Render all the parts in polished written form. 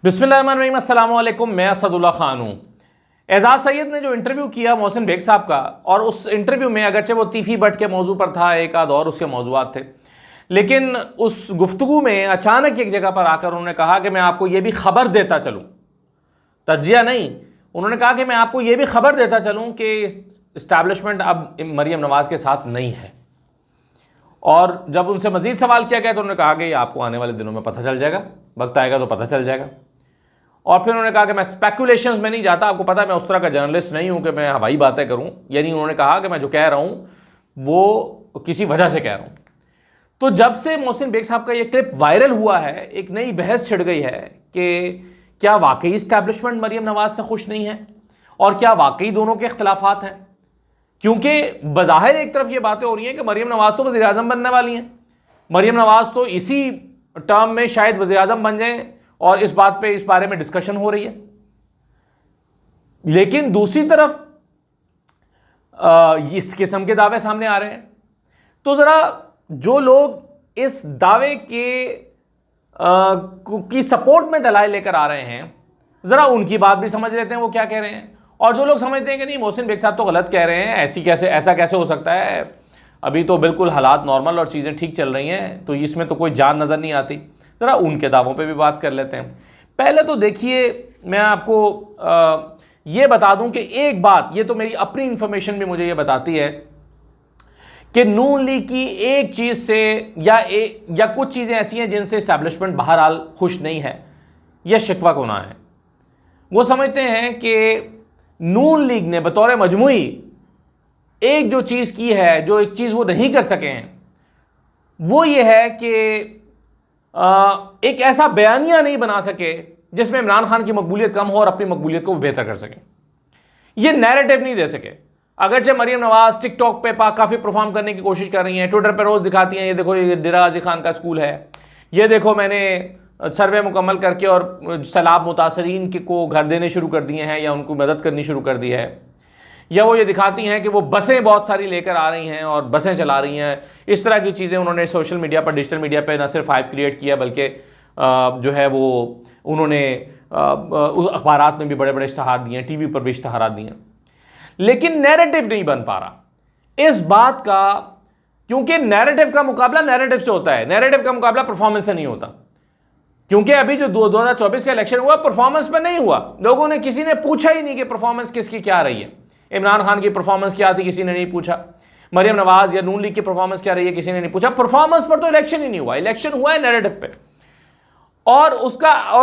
बिस्मिल्लाहिर्रहमानिर्रहीम, अस्सलाम वालेकुम। मैं असदुल्ला खान हूँ। एजाज सैयद ने जो इंटरव्यू किया मोहसिन बेग साहब का, और उस इंटरव्यू में अगरचे वो तीफ़ी बट के मौजू पर था, एक आध और उसके मौजूआत थे, लेकिन उस गुफ्तगू में अचानक एक जगह पर आकर उन्होंने कहा कि मैं आपको ये भी खबर देता चलूँ, तज्जिया नहीं, उन्होंने कहा कि मैं आपको ये भी खबर देता चलूँ कि इस्टेब्लिशमेंट अब मरीम नवाज़ के साथ नहीं है। और जब उनसे मज़ीद सवाल किया गया तो उन्होंने कहा कि आपको आने वाले दिनों में पता चल जाएगा, वक्त आएगा तो पता चल जाएगा। और फिर उन्होंने कहा कि मैं स्पेकुलेशंस में नहीं जाता, आपको पता है मैं उस तरह का जर्नलिस्ट नहीं हूं कि मैं हवाई बातें करूं, यानी उन्होंने कहा कि मैं जो कह रहा हूं वो किसी वजह से कह रहा हूं। तो जब से मोहसिन बेग साहब का ये क्लिप वायरल हुआ है, एक नई बहस छिड़ गई है कि क्या वाकई इस्टेब्लिशमेंट मरीम नवाज से खुश नहीं है और क्या वाकई दोनों के इख्तलाफात हैं। क्योंकि बज़ाहिर एक तरफ ये बातें हो रही हैं कि मरीम नवाज तो वज़ीर आज़म बनने वाली हैं, मरीम नवाज तो इसी टर्म में शायद वज़ीर आज़म बन जाएं, और इस बारे में डिस्कशन हो रही है। लेकिन दूसरी तरफ इस किस्म के दावे सामने आ रहे हैं। तो ज़रा जो लोग इस दावे की सपोर्ट में दलाइल लेकर आ रहे हैं, ज़रा उनकी बात भी समझ लेते हैं वो क्या कह रहे हैं। और जो लोग समझते हैं कि नहीं मोहसिन बेग साहब तो गलत कह रहे हैं, ऐसा कैसे हो सकता है, अभी तो बिल्कुल हालात नॉर्मल और चीज़ें ठीक चल रही हैं, तो इसमें तो कोई जान नज़र नहीं आती, ज़रा उनके दावों पे भी बात कर लेते हैं। पहले तो देखिए, मैं आपको ये बता दूं कि एक बात, ये तो मेरी अपनी इंफॉर्मेशन भी मुझे ये बताती है कि नून लीग की एक चीज़ से या कुछ चीज़ें ऐसी हैं जिनसे इस्टेब्लिशमेंट बहरहाल खुश नहीं है या शिकवा कोना है। वो समझते हैं कि नून लीग ने बतौर मजमूई एक जो चीज़ की है, जो एक चीज़ वो नहीं कर सके हैं, वो ये है कि एक ऐसा बयानिया नहीं बना सके जिसमें इमरान खान की मकबूलियत कम हो और अपनी मकबूलियत को बेहतर कर सके। ये नैरेटिव नहीं दे सके। अगरचे मरीम नवाज टिकटॉक पे काफ़ी परफॉर्म करने की कोशिश कर रही हैं, ट्विटर पे रोज़ दिखाती हैं, ये देखो ये डेरा गाजी खान का स्कूल है, ये देखो मैंने सर्वे मुकम्मल करके और सैलाब मुतासरीन को घर देने शुरू कर दिए हैं या उनको मदद करनी शुरू कर दी है, या वो ये दिखाती हैं कि वो बसें बहुत सारी लेकर आ रही हैं और बसें चला रही हैं। इस तरह की चीज़ें उन्होंने सोशल मीडिया पर, डिजिटल मीडिया पर न सिर्फ हाइप क्रिएट किया, बल्कि जो है वो उन्होंने अखबारात में भी बड़े बड़े इश्तहार दिए हैं, टीवी पर भी इश्तहारात दिए हैं। लेकिन नैरेटिव नहीं बन पा रहा इस बात का, क्योंकि नैरेटिव का मुकाबला नैरेटिव से होता है, नैरेटिव का मुकाबला परफॉर्मेंस से नहीं होता। क्योंकि अभी जो 2024 का इलेक्शन हुआ परफॉर्मेंस पर नहीं हुआ, लोगों ने, किसी ने पूछा ही नहीं कि परफॉर्मेंस किसकी क्या रही है। इमरान खान की परफॉर्मेंस क्या थी, किसी ने नहीं पूछा। मरीम नवाज या नून लीग की परफॉर्मेंस क्या रही है, किसी ने नहीं पूछा। परफॉर्मेंस पर तो इलेक्शन ही नहीं हुआ, इलेक्शन हुआ है नैरेटिव पे, और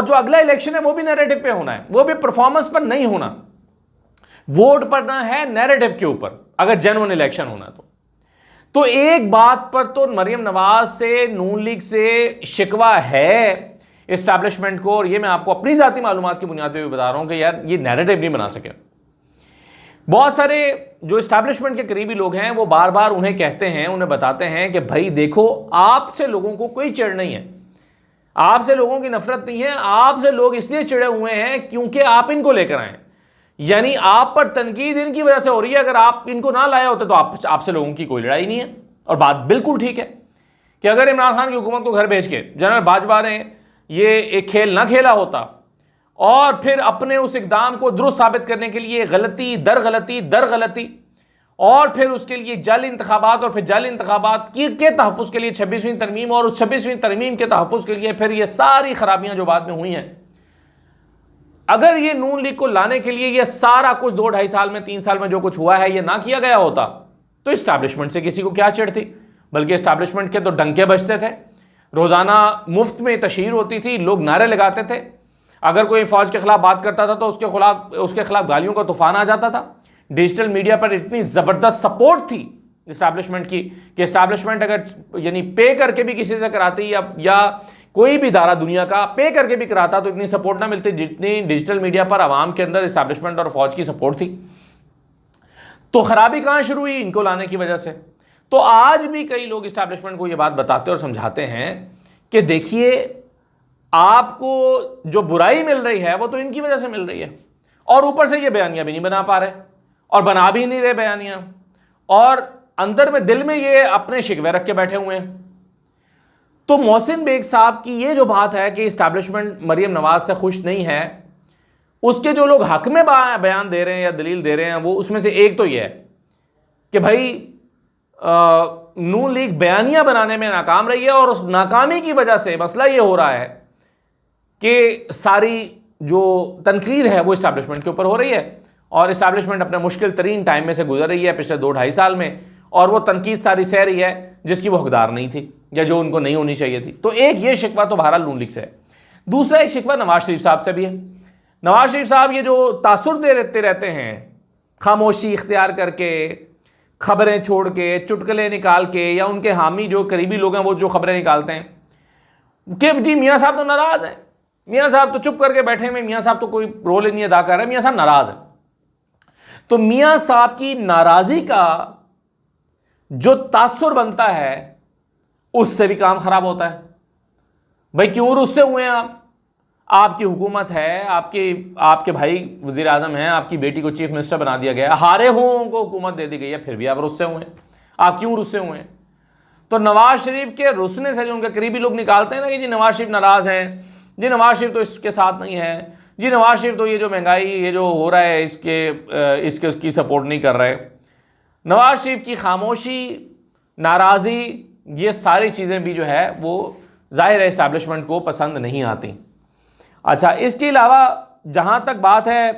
जो अगला इलेक्शन है वो भी नैरेटिव पे होना है, वो भी परफॉर्मेंस पर नहीं होना, वोट पर ना है, नैरेटिव के ऊपर, अगर जेन्युइन इलेक्शन होना तो एक बात पर तो मरीम नवाज से, नून लीग से शिकवा है इस्टेब्लिशमेंट को, और ये मैं आपको अपनी ज़ाती मालूमात की बुनियाद पर भी बता रहा हूं कि यार ये नैरेटिव नहीं बना सके। बहुत सारे जो इस्टेब्लिशमेंट के करीबी लोग हैं वो बार बार उन्हें कहते हैं, उन्हें बताते हैं कि भाई देखो, आपसे लोगों को कोई चिढ़ नहीं है, आपसे लोगों की नफरत नहीं है, आपसे लोग इसलिए चिढ़े हुए हैं क्योंकि आप इनको लेकर आए, यानी आप पर तनकीद इनकी वजह से हो रही है। अगर आप इनको ना लाए होते तो आपसे लोगों की कोई लड़ाई नहीं है। और बात बिल्कुल ठीक है कि अगर इमरान खान की हुकूमत को घर भेज के जनरल बाजवा ने ये एक खेल ना खेला होता और फिर अपने उस इकदाम को दुरुस्त साबित करने के लिए गलती दर गलती और फिर उसके लिए जाली इंतखाबात, और फिर जाली इंतखाबात के तहफ़्फ़ुज़ के लिए 26वीं तरमीम, और उस 26वीं तरमीम के तहफ़्फ़ुज़ के लिए फिर ये सारी खराबियां जो बाद में हुई हैं, अगर ये नून लीग को लाने के लिए ये सारा कुछ 2-2.5 साल में, 3 साल में जो कुछ हुआ है ये ना किया गया होता तो इस्टेब्लिशमेंट से किसी को क्या चिढ़ थी। बल्कि इस्टेब्लिशमेंट के तो डंके बजते थे, रोज़ाना मुफ्त में तशहीर होती थी, लोग नारे लगाते थे, अगर कोई फौज के खिलाफ बात करता था तो उसके खिलाफ गालियों का तूफान आ जाता था। डिजिटल मीडिया पर इतनी ज़बरदस्त सपोर्ट थी इस्टेब्लिशमेंट की कि इस्टेब्लिशमेंट अगर यानी पे करके भी किसी से कराती या कोई भी इदारा दुनिया का पे करके भी कराता तो इतनी सपोर्ट ना मिलती जितनी डिजिटल मीडिया पर आवाम के अंदर इस्टेब्लिशमेंट और फौज की सपोर्ट थी। तो खराबी कहाँ शुरू हुई? इनको लाने की वजह से। तो आज भी कई लोग इस्टेब्लिशमेंट को ये बात बताते और समझाते हैं कि देखिए, आपको जो बुराई मिल रही है वो तो इनकी वजह से मिल रही है, और ऊपर से ये बयानियां भी नहीं बना पा रहे और बना भी नहीं रहे बयानियां, और अंदर में, दिल में ये अपने शिकवे रख के बैठे हुए हैं। तो मोहसिन बेग साहब की ये जो बात है कि इस्टेब्लिशमेंट मरीम नवाज से खुश नहीं है, उसके जो लोग हक में बयान दे रहे हैं या दलील दे रहे हैं, वो उसमें से एक तो ये है कि भाई नून लीग बयानियां बनाने में नाकाम रही है और उस नाकामी की वजह से मसला ये हो रहा है कि सारी जो तनकीद है वो इस्टेब्लिशमेंट के ऊपर हो रही है और इस्टेब्लिशमेंट अपने मुश्किल तरीन टाइम में से गुजर रही है पिछले 2-2.5 साल में, और वो तनकीद सारी सह रही है जिसकी वो हकदार नहीं थी या जो उनको नहीं होनी चाहिए थी। तो एक ये शिकवा तो बहरहाल नून लीग से है। दूसरा एक शिकवा नवाज शरीफ साहब से भी है। नवाज शरीफ साहब ये जो तासुर देते रहते हैं, खामोशी इख्तियार करके, खबरें छोड़ के, चुटकुले निकाल के, या उनके हामी जो करीबी लोग हैं वो जो खबरें निकालते हैं कि जी मियाँ साहब तो नाराज़ हैं, मियाँ साहब तो चुप करके बैठे हुए, मियाँ साहब तो कोई रोल नहीं अदा कर रहे, मियाँ साहब नाराज़ हैं। तो मियाँ साहब की नाराज़ी का जो तासुर बनता है उससे भी काम खराब होता है। भाई क्यों रुस्से हुए हैं आप? आपकी हुकूमत है, आपके भाई वज़ीर आज़म हैं, आपकी बेटी को चीफ मिनिस्टर बना दिया गया, हारे हुओं को हुकूमत दे दी गई है, फिर भी आप रुस्से हुए हैं। आप क्यों रुस्से हुए हैं? तो नवाज शरीफ के रुसने से जो उनके करीबी लोग निकालते हैं ना कि जी नवाज शरीफ नाराज़ हैं, जी नवाज शरीफ तो इसके साथ नहीं है, जी नवाज शरीफ तो ये जो महंगाई ये जो हो रहा है इसके उसकी सपोर्ट नहीं कर रहे। नवाज शरीफ की खामोशी, नाराज़ी, ये सारी चीज़ें भी जो है वो ज़ाहिर है इस्टेब्लिशमेंट को पसंद नहीं आती। अच्छा, इसके अलावा जहाँ तक बात है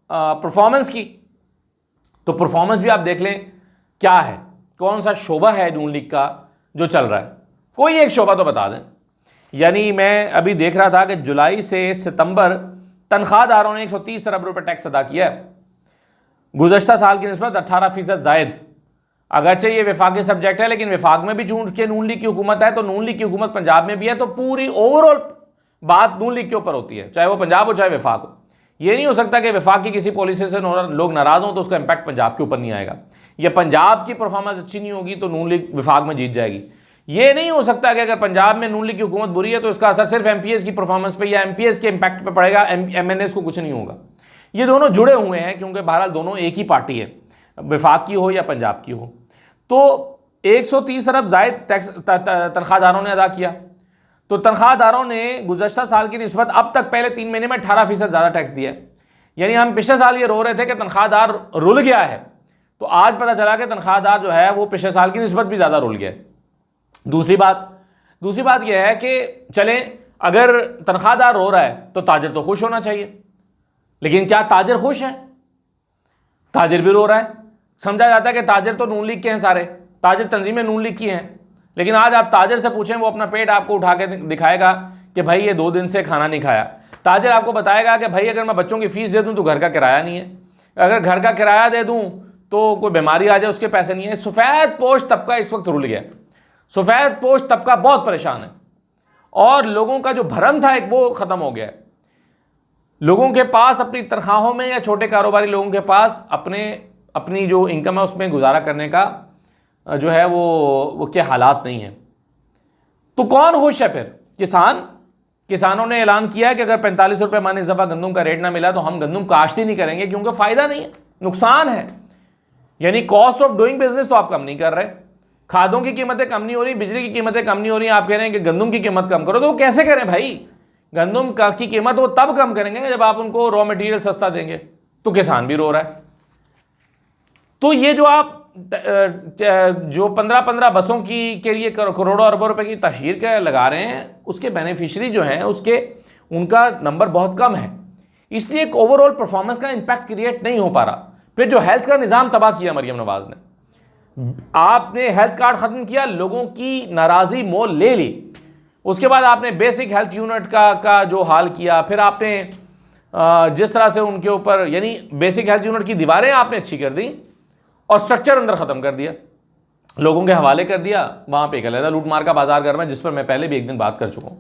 परफॉर्मेंस की, तो परफॉर्मेंस भी आप देख लें क्या है, कौन सा शोबा है नून लीग का जो चल रहा है, कोई एक शोबा तो बता दें। यानी मैं अभी देख रहा था कि जुलाई से सितंबर तनख्वाहदारों ने 130 अरब रुपये टैक्स अदा किया है, गुज़श्ता साल की निस्बत 18% ज़ायद। अगरचे ये विफाकी सब्जेक्ट है, लेकिन विफाक में भी चूंकि नून लीग की हुकूमत है, तो नून लीग की हुकूमत पंजाब में भी है, तो पूरी ओवरऑल बात नून लीग के ऊपर होती है, चाहे वो पंजाब हो चाहे विफाक हो। ये नहीं हो सकता कि विफाक की किसी पॉलिसी से लोग नाराज़ हों तो उसका इंपैक्ट पंजाब के ऊपर नहीं आएगा, या पंजाब की परफॉर्मेंस अच्छी नहीं होगी तो नून लीग विफाक में जीत जाएगी। ये नहीं हो सकता कि अगर पंजाब में नून लीग की हुकूमत बुरी है तो इसका असर सिर्फ एमपीएस की परफॉर्मेंस पे या एमपीएस के इंपैक्ट पे पड़ेगा, एमएनएस को कुछ नहीं होगा। ये दोनों जुड़े हुए हैं क्योंकि बहरहाल दोनों एक ही पार्टी है, विफाक की हो या पंजाब की हो। तो 130 अरब ज़ायद टैक्स तनख्वाहदारों ने अदा किया। तो तनख्वाहदारों ने गुज़श्ता साल की निस्बत अब तक पहले 3 महीने में 18% ज़्यादा टैक्स दिया है। यानी हम पिछले साल ये रो रहे थे कि तनख्वाहदार रुल गया है, तो आज पता चला कि तनख्वाहदार जो है वो पिछले साल की निस्बत भी ज़्यादा रुल गया है। दूसरी बात यह है कि चलें, अगर तनख्वाहदार रो रहा है तो ताजिर तो खुश होना चाहिए, लेकिन क्या ताजिर खुश है? ताजिर भी रो रहा है। समझा जाता है कि ताजिर तो नून लीग के हैं, सारे ताजिर तंजीमें नून लीग की हैं, लेकिन आज आप ताजिर से पूछें वो अपना पेट आपको उठा के दिखाएगा कि भाई ये 2 दिन से खाना नहीं खाया। ताजिर आपको बताएगा कि भाई अगर मैं बच्चों की फ़ीस दे दूं तो घर का किराया नहीं है, अगर घर का किराया दे दूं तो कोई बीमारी आ जाए उसके पैसे नहीं है। सफ़ेद पोश तबका इस वक्त रुल गया, सफ़ेद पोश तबका बहुत परेशान है, और लोगों का जो भरम था एक वो ख़त्म हो गया है। लोगों के पास अपनी तनख्वाहों में या छोटे कारोबारी लोगों के पास अपनी जो इनकम है उसमें गुजारा करने का जो है वो क्या हालात नहीं है। तो कौन खुश है फिर? किसानों ने ऐलान किया है कि अगर 45 रुपये माने इस दफ़ा गंदम का रेट ना मिला तो हम गंदम काश्त ही नहीं करेंगे, क्योंकि फ़ायदा नहीं है, नुकसान है। यानी कॉस्ट ऑफ डूइंग बिजनेस तो आप कम नहीं कर रहे, खादों की कीमतें कम नहीं हो रही, बिजली की कीमतें कम नहीं हो रही, आप कह रहे हैं कि गंदम की कीमत कम करो। तो वो कैसे करें भाई? गंदम की कीमत वो तब कम करेंगे ना जब आप उनको रॉ मटेरियल सस्ता देंगे। तो किसान भी रो रहा है। तो ये जो आप जो 15-15 बसों के लिए करोड़ों अरबों रुपए की तशहीर के लगा रहे हैं, उसके बेनिफिशरी जो हैं उनका नंबर बहुत कम है, इसलिए एक ओवरऑल परफॉर्मेंस का इंपैक्ट क्रिएट नहीं हो पा रहा। फिर जो हेल्थ का निज़ाम तबाह किया मरियम नवाज ने, आपने हेल्थ कार्ड ख़त्म किया, लोगों की नाराज़ी मोल ले ली, उसके बाद आपने बेसिक हेल्थ यूनिट का जो हाल किया, फिर आपने जिस तरह से उनके ऊपर यानी बेसिक हेल्थ यूनिट की दीवारें आपने अच्छी कर दी और स्ट्रक्चर अंदर ख़त्म कर दिया, लोगों के हवाले कर दिया, वहाँ पे एक अलग लूटमार का बाजार गर्म है, जिस पर मैं पहले भी एक दिन बात कर चुका हूँ।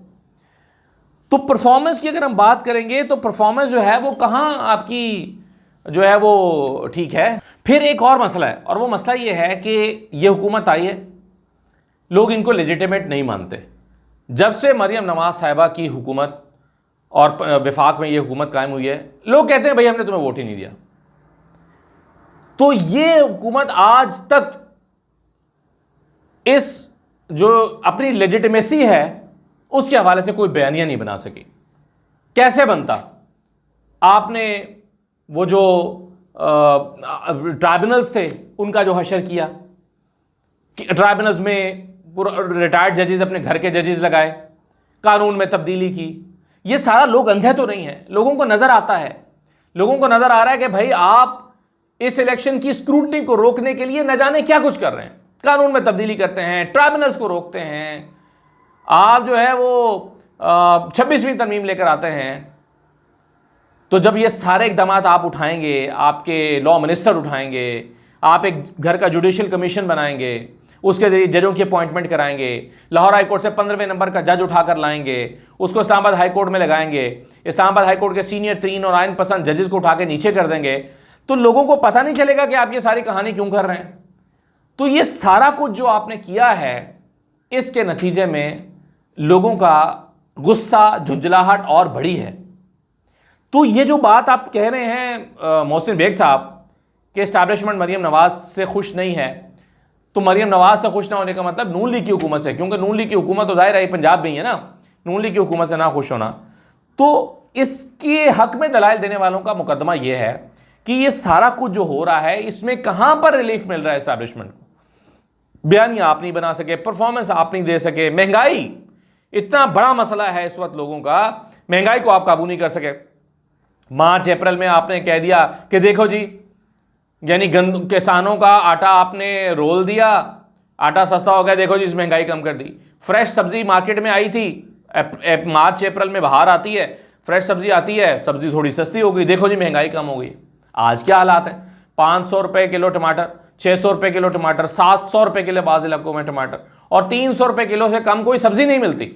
तो परफॉर्मेंस की अगर हम बात करेंगे तो परफॉर्मेंस जो है वो कहाँ आपकी जो है वो ठीक है। फिर एक और मसला है, और वो मसला ये है कि ये हुकूमत आई है, लोग इनको लेजिटिमेट नहीं मानते। जब से मरियम नवाज साहिबा की हुकूमत और विफाक में ये हुकूमत कायम हुई है, लोग कहते हैं भाई हमने तुम्हें वोट ही नहीं दिया। तो ये हुकूमत आज तक इस जो अपनी लेजिटिमेसी है उसके हवाले से कोई बयानिया नहीं बना सकी। कैसे बनता? आपने वो जो ट्राइब्यूनल्स थे उनका जो हशर किया, ट्राइब्यूनल्स में पूरा रिटायर्ड जजेस अपने घर के जजेस लगाए, कानून में तब्दीली की। ये सारा लोग अंधे तो नहीं है, लोगों को नजर आता है, लोगों को नजर आ रहा है कि भाई आप इस इलेक्शन की स्क्रूटनी को रोकने के लिए न जाने क्या कुछ कर रहे हैं, कानून में तब्दीली करते हैं, ट्राइब्यूनल्स को रोकते हैं, आप जो है वो 26वीं तरमीम लेकर आते हैं। तो जब ये सारे इकदाम आप उठाएंगे, आपके लॉ मिनिस्टर उठाएंगे, आप एक घर का जुडिशल कमीशन बनाएंगे, उसके जरिए जजों की अपॉइंटमेंट कराएंगे, लाहौर हाई कोर्ट से 15वें नंबर का जज उठाकर लाएंगे, उसको इस्लामाबाद हाई कोर्ट में लगाएंगे, इस्लामाबाद हाई कोर्ट के सीनियर 3 और आइन पसंद जजेस को उठा के नीचे कर देंगे, तो लोगों को पता नहीं चलेगा कि आप ये सारी कहानी क्यों कर रहे हैं। तो ये सारा कुछ जो आपने किया है, इसके नतीजे में लोगों का गुस्सा, झुंझलाहट और बढ़ी है। तो ये जो बात आप कह रहे हैं मोहसिन बेग साहब कि इस्टेब्लिशमेंट मरीम नवाज से खुश नहीं है, तो मरीम नवाज से खुश ना होने का मतलब नून लीग की हुकूमत से, क्योंकि नून लीग की हुकूमत तो जाहिर है पंजाब में ही है ना, नून लीग की हुकूमत से ना खुश होना। तो इसके हक में दलाइल देने वालों का मुकदमा यह है कि ये सारा कुछ जो हो रहा है इसमें कहां पर रिलीफ मिल रहा है इस्टेब्लिशमेंट को। बयानियां आप नहीं बना सके, परफॉर्मेंस आप नहीं दे सके, महंगाई इतना बड़ा मसला है इस वक्त लोगों का, महंगाई को आप काबू नहीं कर सके। मार्च अप्रैल में आपने कह दिया कि देखो जी, यानी किसानों का आटा आपने रोल दिया, आटा सस्ता हो गया, देखो जी इस महंगाई कम कर दी। फ्रेश सब्जी मार्केट में आई थी, मार्च अप्रैल में बाहर आती है, फ्रेश सब्जी आती है, सब्जी थोड़ी सस्ती हो गई, देखो जी महंगाई कम हो गई। आज क्या हालात है? 500 रुपये किलो टमाटर, 600 रुपये किलो टमाटर, 700 रुपये किलो बाज़ इलाकों में टमाटर, और 300 रुपये किलो से कम कोई सब्जी नहीं मिलती।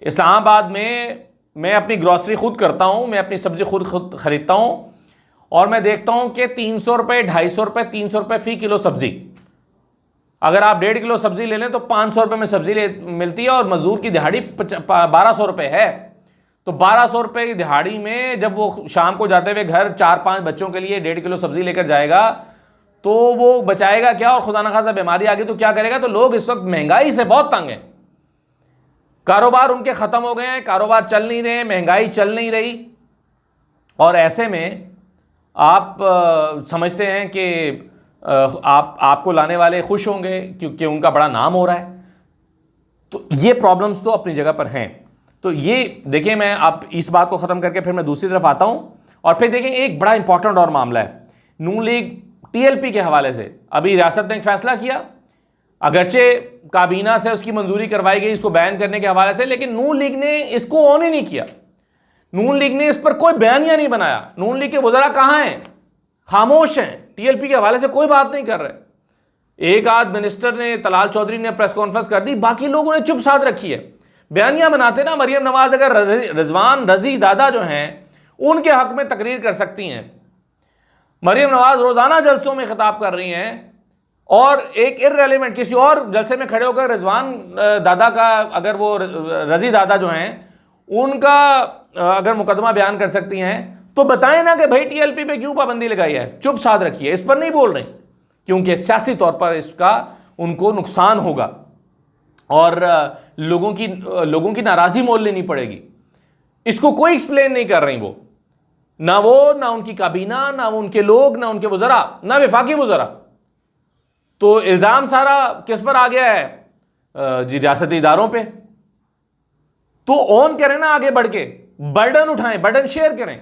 इस्लामाबाद में मैं अपनी ग्रॉसरी खुद करता हूँ, मैं अपनी सब्जी खुद खरीदता हूँ, और मैं देखता हूँ कि 300 रुपये, 250 रुपये, 300 रुपये फ़ी किलो सब्जी। अगर आप 1.5 किलो सब्जी ले लें तो 500 रुपये में सब्जी मिलती है, और मजदूर की दिहाड़ी 1200 रुपये है। तो 1200 रुपये की दिहाड़ी में जब वो शाम को जाते हुए घर 4-5 बच्चों के लिए 1.5 किलो सब्जी लेकर जाएगा, तो वो बचाएगा क्या? और खुदा न खासा बीमारी आ गई तो क्या करेगा? तो लोग इस वक्त महंगाई से बहुत तंग हैं, कारोबार उनके ख़त्म हो गए हैं, कारोबार चल नहीं रहे, महंगाई चल नहीं रही। और ऐसे में आप समझते हैं कि आपको लाने वाले खुश होंगे क्योंकि उनका बड़ा नाम हो रहा है। तो ये प्रॉब्लम्स तो अपनी जगह पर हैं। तो ये देखिए, मैं आप इस बात को ख़त्म करके फिर मैं दूसरी तरफ आता हूँ, और फिर देखें एक बड़ा इंपॉर्टेंट और मामला है नून लीग TLP के हवाले से। अभी रियासत ने एक फैसला किया, अगरचे काबीना से उसकी मंजूरी करवाई गई इसको बैन करने के हवाले से, लेकिन नून लीग ने इसको ऑन ही नहीं किया। नून लीग ने इस पर कोई बयानिया नहीं बनाया। नून लीग के वज़रा कहाँ हैं? खामोश हैं, TLP के हवाले से कोई बात नहीं कर रहे। एक आध मिनिस्टर ने, तलाल चौधरी ने प्रेस कॉन्फ्रेंस कर दी, बाकी लोगों ने चुप साध रखी है। बयानिया बनाते ना, मरियम नवाज अगर रिजवान रजी दादा जो हैं उनके हक में तकरीर कर सकती हैं। मरियम नवाज रोज़ाना जलसों में खिताब कर रही हैं, और एक इररेलेवेंट किसी और जलसे में खड़े होकर रिजवान दादा का, अगर वो रजी दादा जो हैं उनका अगर मुकदमा बयान कर सकती हैं, तो बताएं ना कि भाई TLP पे क्यों पाबंदी लगाई है। चुप साध रखी है, इस पर नहीं बोल रही, क्योंकि सियासी तौर पर इसका उनको नुकसान होगा और लोगों की नाराज़ी मोल लेनी पड़ेगी। इसको कोई एक्सप्लेन नहीं कर रही वो, ना उनकी काबीना, ना उनके लोग, ना उनके वज़रा, ना वफाकी वज़रा। तो इल्ज़ाम सारा किस पर आ गया है? जी रियासती इदारों पे। तो ऑन करें ना, आगे बढ़ के बर्डन उठाएं, बर्डन शेयर करें,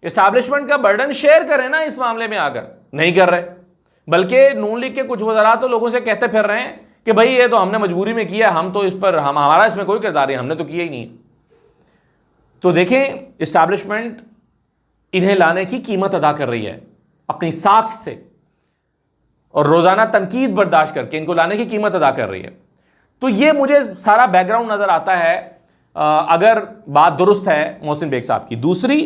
इस्टेब्लिशमेंट का बर्डन शेयर करें ना इस मामले में आकर। नहीं कर रहे, बल्कि नून लीग के कुछ वज़रा तो लोगों से कहते फिर रहे हैं कि भाई ये तो हमने मजबूरी में किया, हम तो इस पर हमारा इसमें कोई किरदार नहीं, हमने तो किया ही नहीं। तो देखें, इस्टेब्लिशमेंट इन्हें लाने की कीमत अदा कर रही है अपनी साख से, और रोज़ाना तनकीद बर्दाश्त करके इनको लाने की कीमत अदा कर रही है। तो ये मुझे सारा बैकग्राउंड नज़र आता है, अगर बात दुरुस्त है मोहसिन बेग साहब की। दूसरी,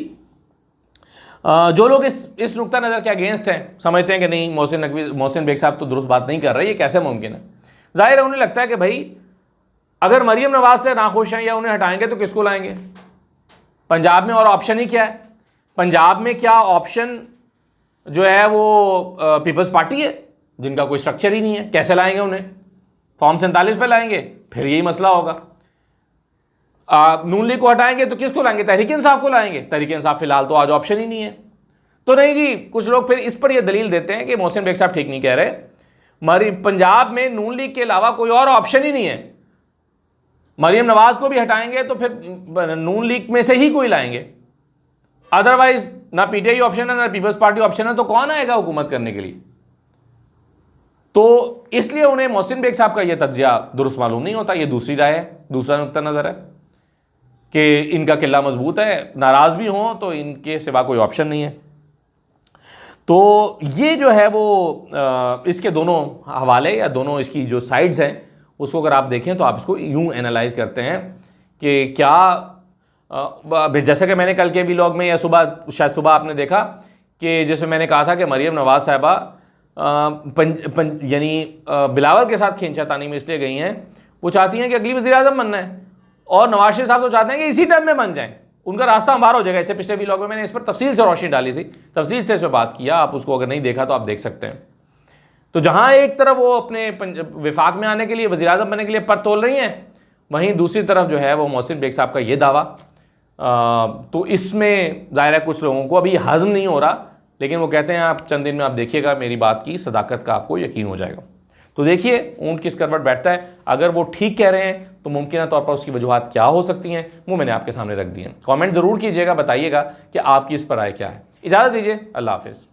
जो लोग इस नुक्ता नज़र के अगेंस्ट हैं, समझते हैं कि नहीं मोहसिन बेग साहब तो दुरुस्त बात नहीं कर रहे, ये कैसे मुमकिन है। जाहिर है उन्हें लगता है कि भाई अगर मरीम नवाज से नाखुश हैं या उन्हें हटाएंगे तो किसको लाएंगे? पंजाब में और ऑप्शन ही क्या है? पंजाब में क्या ऑप्शन जो है वो पीपल्स पार्टी है, जिनका कोई स्ट्रक्चर ही नहीं है। कैसे लाएंगे उन्हें? फॉर्म 47 पे लाएंगे, फिर यही मसला होगा। नून लीग को हटाएंगे तो किसको लाएंगे? तहरीक इंसाफ को लाएंगे। तहरीक इंसाफ फिलहाल तो आज ऑप्शन ही नहीं है। तो नहीं जी, कुछ लोग फिर इस पर यह दलील देते हैं कि मोहसिन बेग साहब ठीक नहीं कह रहे, हमारी पंजाब में नून लीग के अलावा कोई और ऑप्शन ही नहीं है। मरीम नवाज को भी हटाएंगे तो फिर नून लीग में से ही कोई लाएंगे, अदरवाइज ना पीटीआई ऑप्शन है ना पीपल्स पार्टी ऑप्शन है, तो कौन आएगा हुकूमत करने के लिए? तो इसलिए उन्हें मोहसिन बेग साहब का यह तज्जिया दुरुस्त मालूम नहीं होता। यह दूसरी राय है, दूसरा नुक्ता नज़र है कि इनका किला मजबूत है, नाराज भी हों तो इनके सिवा कोई ऑप्शन नहीं है। तो ये जो है वो इसके दोनों हवाले या दोनों इसकी जो साइड्स हैं उसको अगर आप देखें तो आप इसको यूं एनालाइज करते हैं कि क्या जैसे कि मैंने कल के व्लॉग में या शायद सुबह आपने देखा कि जिसमें मैंने कहा था कि मरीम नवाज साहिबा यानी बिलावल के साथ खींचातानी में इसलिए गई हैं, वो चाहती हैं कि अगली वज़ीर आज़म बनना है, और नवाज शरीफ साहब तो चाहते हैं कि इसी टाइम में बन जाएं, उनका रास्ता हमवार हो जाएगा। इससे पिछले व्लॉग में मैंने इस पर तफसील से रोशनी डाली थी, तफसील से इस पर बात किया, आप उसको अगर नहीं देखा तो आप देख सकते हैं। तो जहाँ एक तरफ वो अपने विफाक में आने के लिए, वज़ीर आज़म बनने के लिए पर तोल रही हैं, वहीं दूसरी तरफ जो है वो मोहसिन बेग साहब का ये दावा, तो इसमें ज़ाहिर है कुछ लोगों को अभी हज़म नहीं हो रहा, लेकिन वो कहते हैं आप चंद दिन में आप देखिएगा मेरी बात की सदाकत का आपको यकीन हो जाएगा। तो देखिए ऊंट किस करवट बैठता है। अगर वो ठीक कह रहे हैं तो मुमकिन तौर पर उसकी वजूहात क्या हो सकती हैं वो मैंने आपके सामने रख दी हैं। कमेंट ज़रूर कीजिएगा, बताइएगा कि आपकी इस पर राय क्या है। इजाज़त दीजिए, अल्लाह हाफ़िज़।